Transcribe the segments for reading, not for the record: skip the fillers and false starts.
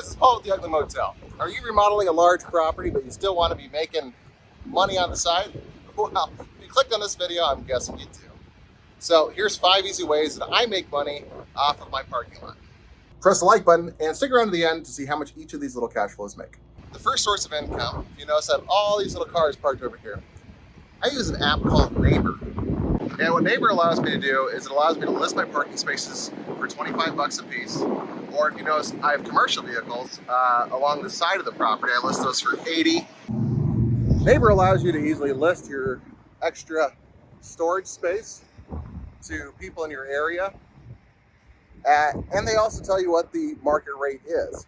this is Paul with the Ugly Motel. Are you remodeling a large property but you still want to be making money on the side? Well, if you clicked on this video, I'm guessing you do. So here's 5 easy ways that I make money off of my parking lot. Press the like button and stick around to the end to see how much each of these little cash flows make. The first source of income, if you notice, I have all these little cars parked over here. I use an app called Neighbor. And what Neighbor allows me to do is it allows me to list my parking spaces for 25 bucks a piece. Or if you notice, I have commercial vehicles along the side of the property. I list those for 80. Neighbor allows you to easily list your extra storage space to people in your area. And they also tell you what the market rate is.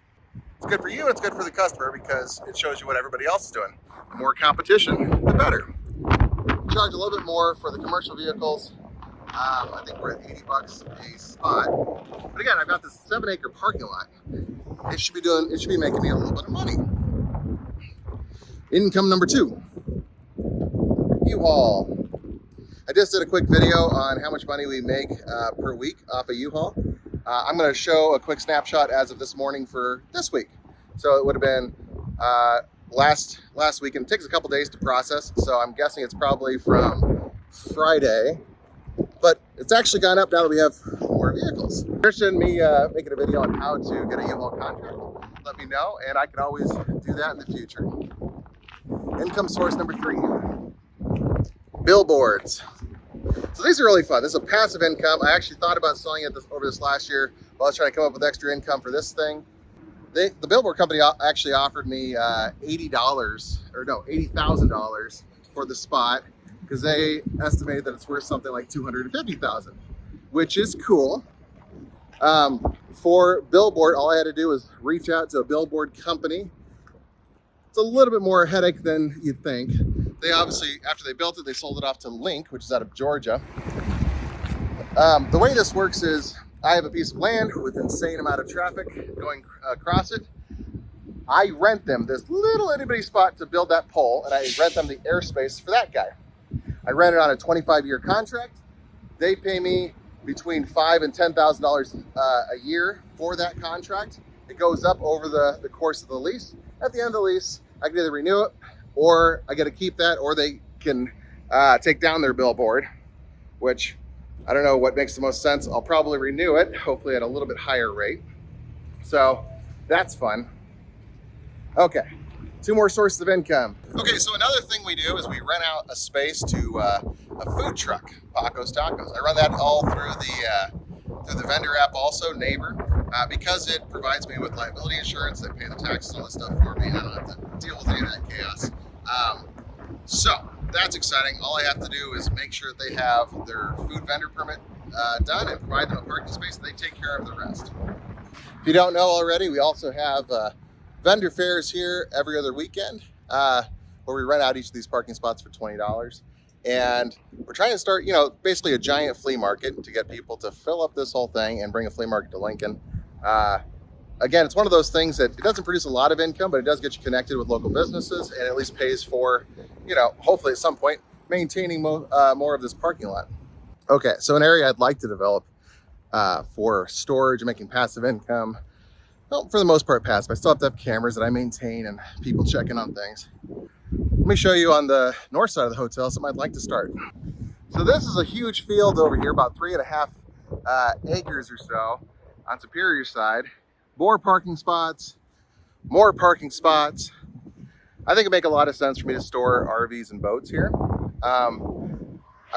It's good for you and it's good for the customer because it shows you what everybody else is doing. The more competition, the better. Charge a little bit more for the commercial vehicles. I think we're at 80 bucks a spot. But again, I've got this 7-acre parking lot. It should be making me a little bit of money. Income number 2, U-Haul. I just did a quick video on how much money we make per week off a U-Haul. I'm going to show a quick snapshot as of this morning for this week. So it would have been last week, and it takes a couple days to process. So I'm guessing it's probably from Friday, but it's actually gone up now that we have more vehicles. If you're interested in me making a video on how to get a U-Haul contract, let me know, and I can always do that in the future. Income source number 3, billboards. So these are really fun. This is a passive income. I actually thought about selling it over this last year while I was trying to come up with extra income for this thing. The billboard company actually offered me $80,000 for the spot because they estimated that it's worth something like $250,000, which is cool. For billboard, all I had to do was reach out to a billboard company. It's a little bit more headache than you'd think. They obviously, after they built it, they sold it off to Link, which is out of Georgia. The way this works is I have a piece of land with insane amount of traffic going across it. I rent them this little itty-bitty spot to build that pole, and I rent them the airspace for that guy. I rent it on a 25-year contract. They pay me between $5,000 and $10,000 a year for that contract. It goes up over the course of the lease. At the end of the lease, I can either renew it, or I get to keep that, or they can take down their billboard, which I don't know what makes the most sense. I'll probably renew it, hopefully at a little bit higher rate. So that's fun. Okay, 2 more sources of income. Okay, so another thing we do is we rent out a space to a food truck, Paco's Tacos. I run that all through the vendor app also, Neighbor, because it provides me with liability insurance. They pay the taxes and all this stuff for me. I don't have to deal with any of that chaos. So that's exciting. All I have to do is make sure that they have their food vendor permit done and provide them a parking space, and they take care of the rest. If you don't know already, we also have vendor fairs here every other weekend where we rent out each of these parking spots for $20. And we're trying to start, basically a giant flea market to get people to fill up this whole thing and bring a flea market to Lincoln. Again, it's one of those things that it doesn't produce a lot of income, but it does get you connected with local businesses and at least pays for, hopefully at some point, maintaining more of this parking lot. Okay, so an area I'd like to develop for storage and making passive income. Well, for the most part passive. I still have to have cameras that I maintain and people checking on things. Let me show you on the north side of the hotel something I'd like to start. So this is a huge field over here, about 3.5 acres or so on Superior side. More parking spots, more parking spots. I think it'd make a lot of sense for me to store RVs and boats here. I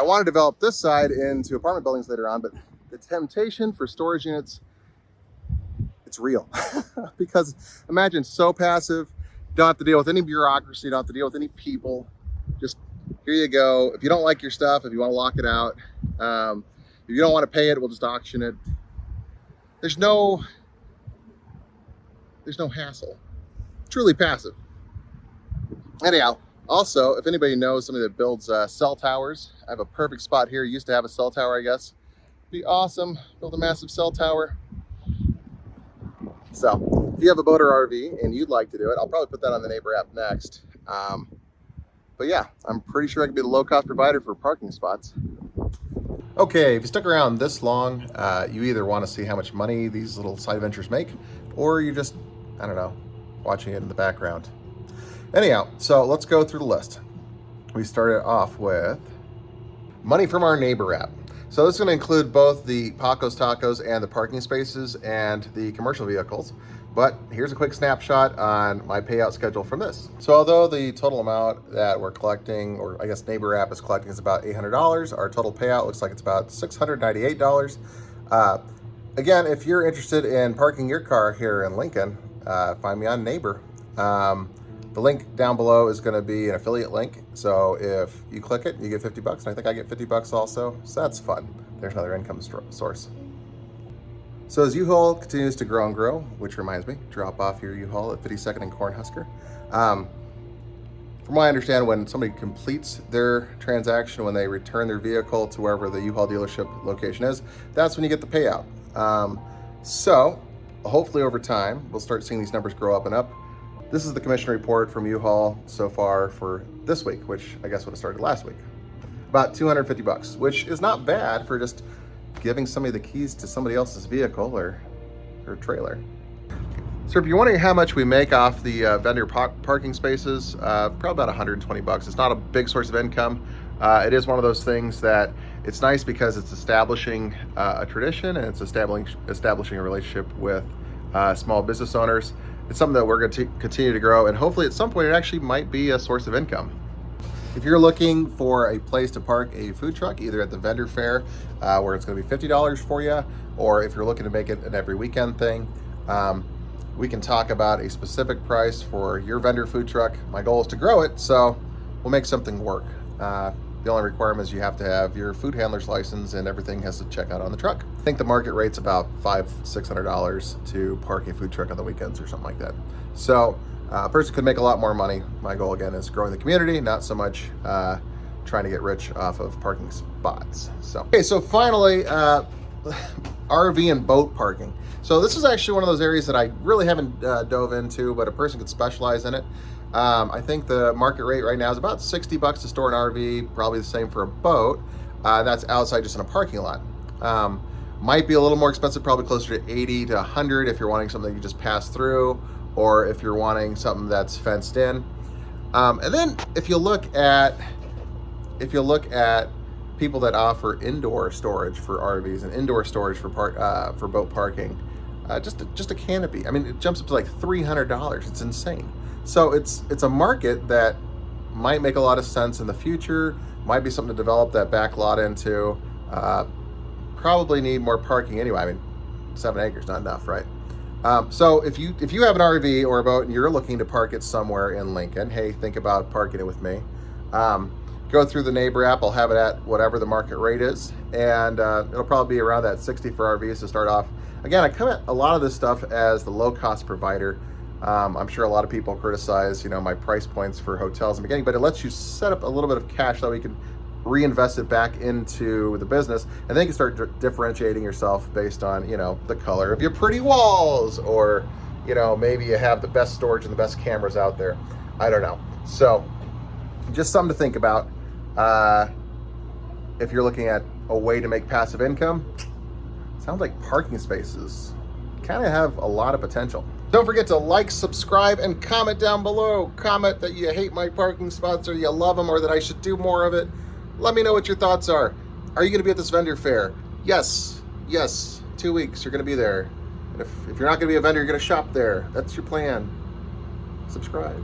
want to develop this side into apartment buildings later on, but the temptation for storage units, it's real. Because imagine so passive, don't have to deal with any bureaucracy, don't have to deal with any people. Just here you go. If you don't like your stuff, if you want to lock it out, if you don't want to pay it, we'll just auction it. There's no hassle. Truly passive. Anyhow, also, if anybody knows somebody that builds cell towers, I have a perfect spot here. Used to have a cell tower, I guess. Be awesome. Build a massive cell tower. So if you have a boat or RV and you'd like to do it, I'll probably put that on the Neighbor app next. But yeah, I'm pretty sure I can be the low-cost provider for parking spots. Okay, if you stuck around this long, you either want to see how much money these little side ventures make, or you're just I don't know, watching it in the background. Anyhow, so let's go through the list. We started off with money from our neighbor app. So this is going to include both the Paco's Tacos and the parking spaces and the commercial vehicles. But here's a quick snapshot on my payout schedule from this. So although the total amount that we're collecting, or I guess neighbor app is collecting, is about $800, our total payout looks like it's about $698. Again, if you're interested in parking your car here in Lincoln, find me on Neighbor. The link down below is going to be an affiliate link. So if you click it, you get $50, and I think I get $50 also. So that's fun. There's another income source. So as U-Haul continues to grow and grow, which reminds me, drop off your U-Haul at 52nd and Cornhusker. From what I understand, when somebody completes their transaction, when they return their vehicle to wherever the U-Haul dealership location is, that's when you get the payout. So hopefully over time, we'll start seeing these numbers grow up and up. This is the commission report from U-Haul so far for this week, which I guess would have started last week. About $250, which is not bad for just giving somebody the keys to somebody else's vehicle or trailer. So if you're wondering how much we make off the vendor parking spaces, probably about $120. It's not a big source of income. It is one of those things that it's nice because it's establishing a tradition, and it's establishing a relationship with small business owners. It's something that we're going to continue to grow, and hopefully at some point it actually might be a source of income. If you're looking for a place to park a food truck, either at the vendor fair, where it's going to be $50 for you, or if you're looking to make it an every weekend thing, we can talk about a specific price for your vendor food truck. My goal is to grow it, so we'll make something work. The only requirement is you have to have your food handler's license, and everything has to check out on the truck. I think the market rate's about $500-600 to park a food truck on the weekends or something like that. So a person could make a lot more money. My goal again is growing the community, not so much trying to get rich off of parking spots. So finally, RV and boat parking. So this is actually one of those areas that I really haven't dove into, but a person could specialize in it. I think the market rate right now is about $60 to store an RV, probably the same for a boat. That's outside just in a parking lot. Might be a little more expensive, probably closer to $80 to $100 if you're wanting something you just pass through, or if you're wanting something that's fenced in. And then if you look at people that offer indoor storage for RVs and indoor storage for boat parking, just a canopy. I mean, it jumps up to like $300. It's insane. So it's a market that might make a lot of sense in the future. Might be something to develop that back lot into. Probably need more parking anyway. I mean, 7 acres not enough, right? So if you have an RV or a boat and you're looking to park it somewhere in Lincoln, hey, think about parking it with me. Go through the neighbor app. I'll have it at whatever the market rate is, and it'll probably be around that $60 for RVs to start off. Again, I come at a lot of this stuff as the low-cost provider. I'm sure a lot of people criticize, my price points for hotels in the beginning, but it lets you set up a little bit of cash so we can reinvest it back into the business, and then you can start differentiating yourself based on, the color of your pretty walls, or, maybe you have the best storage and the best cameras out there. I don't know. So just something to think about. If you're looking at a way to make passive income, sounds like parking spaces kind of have a lot of potential. Don't forget to like, subscribe, and comment down below. Comment that you hate my parking spots, or you love them, or that I should do more of it. Let me know what your thoughts are. Are you going to be at this vendor fair? Yes. 2 weeks, you're going to be there. And if you're not going to be a vendor, you're going to shop there. That's your plan. Subscribe.